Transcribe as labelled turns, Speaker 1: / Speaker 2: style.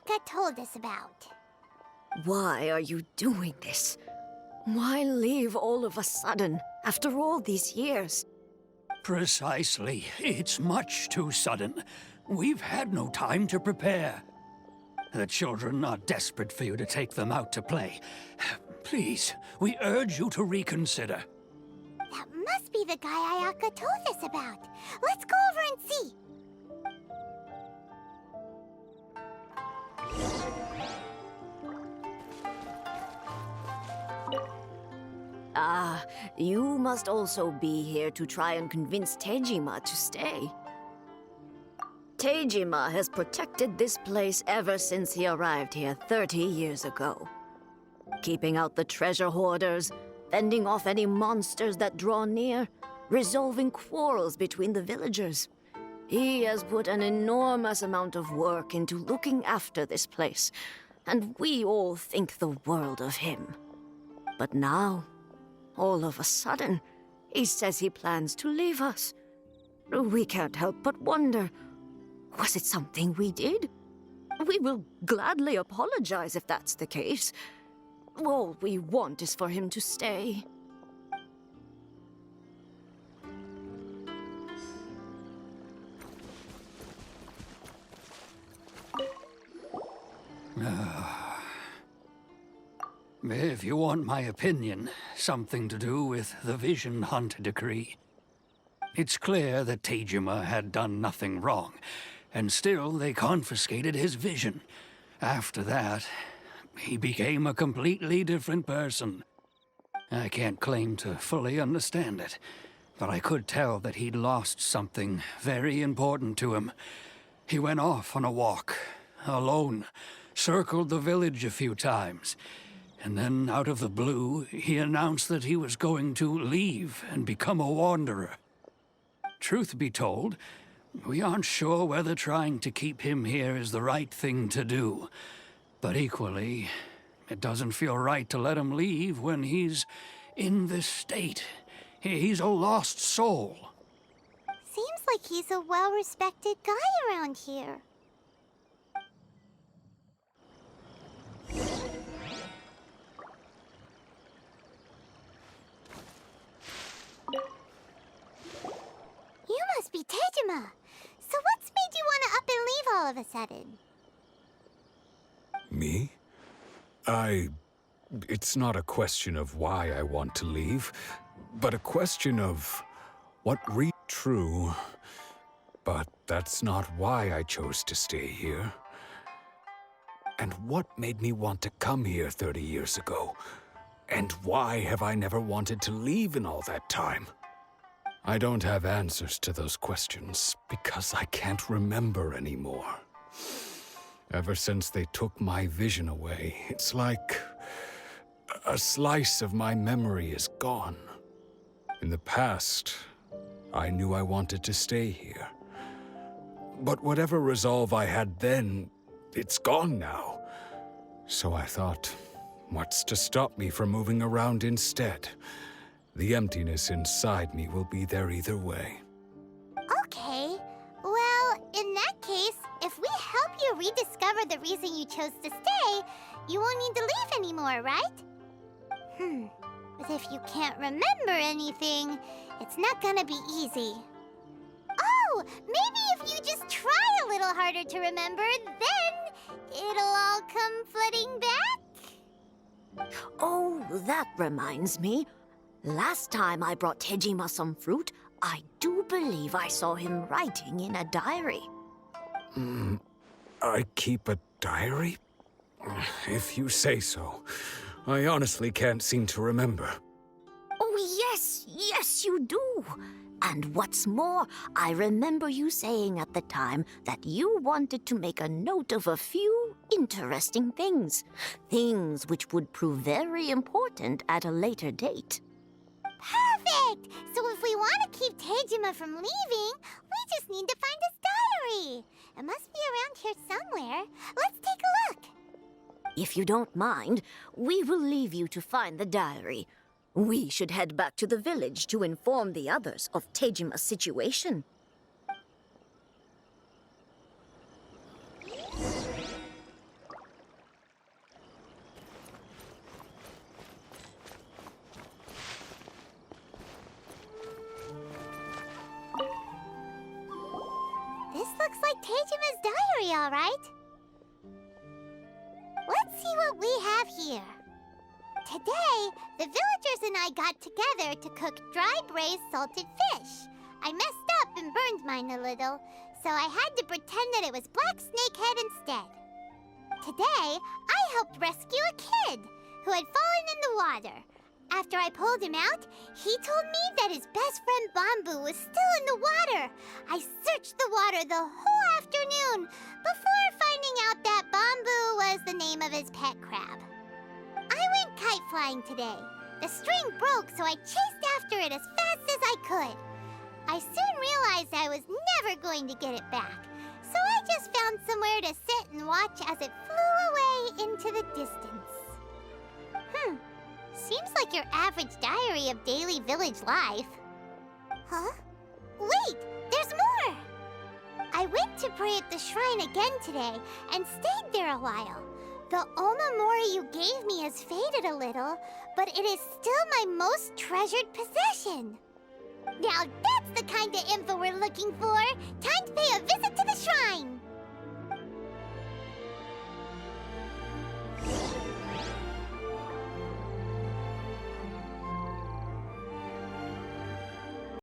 Speaker 1: Ayaka told us about.
Speaker 2: Why are you doing this? Why leave all of a sudden, after all these years?
Speaker 3: Precisely. It's much too sudden. We've had no time to prepare. The children are desperate for you to take them out to play. Please, we urge you to reconsider.
Speaker 1: That must be the guy Ayaka told us about. Let's go over and see.
Speaker 2: You must also be here to try and convince Tejima to stay. Tejima has protected this place ever since he arrived here 30 years ago. Keeping out the treasure hoarders, fending off any monsters that draw near, resolving quarrels between the villagers. He has put an enormous amount of work into looking after this place, and we all think the world of him. But now, all of a sudden, he says he plans to leave us. We can't help but wonder, was it something we did? We will gladly apologize if that's the case. All we want is for him to stay.
Speaker 3: If you want my opinion, something to do with the Vision Hunt decree. It's clear that Tejima had done nothing wrong, and still they confiscated his vision. After that, he became a completely different person. I can't claim to fully understand it, but I could tell that he'd lost something very important to him. He went off on a walk, alone, circled the village a few times, and then out of the blue, he announced that he was going to leave and become a wanderer. Truth be told, we aren't sure whether trying to keep him here is the right thing to do. But equally, it doesn't feel right to let him leave when he's in this state. He's a lost soul.
Speaker 1: Seems like he's a well-respected guy around here. You must be Tejima. So what's made you want to up and leave all of a sudden?
Speaker 4: Me? It's not a question of why I want to leave, but a question of what true. But that's not why I chose to stay here. And what made me want to come here 30 years ago? And why have I never wanted to leave in all that time? I don't have answers to those questions because I can't remember anymore. Ever since they took my vision away, it's like a slice of my memory is gone. In the past, I knew I wanted to stay here. But whatever resolve I had then, it's gone now. So I thought, what's to stop me from moving around instead? The emptiness inside me will be there either way.
Speaker 1: Okay. Well, in that case, if we help you rediscover the reason you chose to stay, you won't need to leave anymore, right? But if you can't remember anything, it's not gonna be easy. Oh, maybe if you just try a little harder to remember, then it'll all come flooding back?
Speaker 2: Oh, that reminds me. Last time I brought Tejima some fruit, I do believe I saw him writing in a diary.
Speaker 4: I keep a diary? If you say so. I honestly can't seem to remember.
Speaker 2: Oh, yes, you do. And what's more, I remember you saying at the time that you wanted to make a note of a few interesting things. Things which would prove very important at a later date.
Speaker 1: Perfect! So if we want to keep Tejima from leaving, we just need to find his diary. It must be around here somewhere. Let's take a look.
Speaker 2: If you don't mind, we will leave you to find the diary. We should head back to the village to inform the others of Tejima's situation.
Speaker 1: Teijima's diary, all right. Let's see what we have here. Today, the villagers and I got together to cook dry braised salted fish. I messed up and burned mine a little, so I had to pretend that it was black snakehead instead. Today, I helped rescue a kid who had fallen in the water. After I pulled him out, he told me that his best friend Bamboo was still in the water. I searched the water the whole afternoon before finding out that Bamboo was the name of his pet crab. I went kite flying today. The string broke, so I chased after it as fast as I could. I soon realized I was never going to get it back, so I just found somewhere to sit and watch as it flew away into the distance. Seems like your average diary of daily village life. Huh? Wait, there's more! I went to pray at the shrine again today and stayed there a while. The Omamori you gave me has faded a little, but it is still my most treasured possession. Now that's the kind of info we're looking for! Time to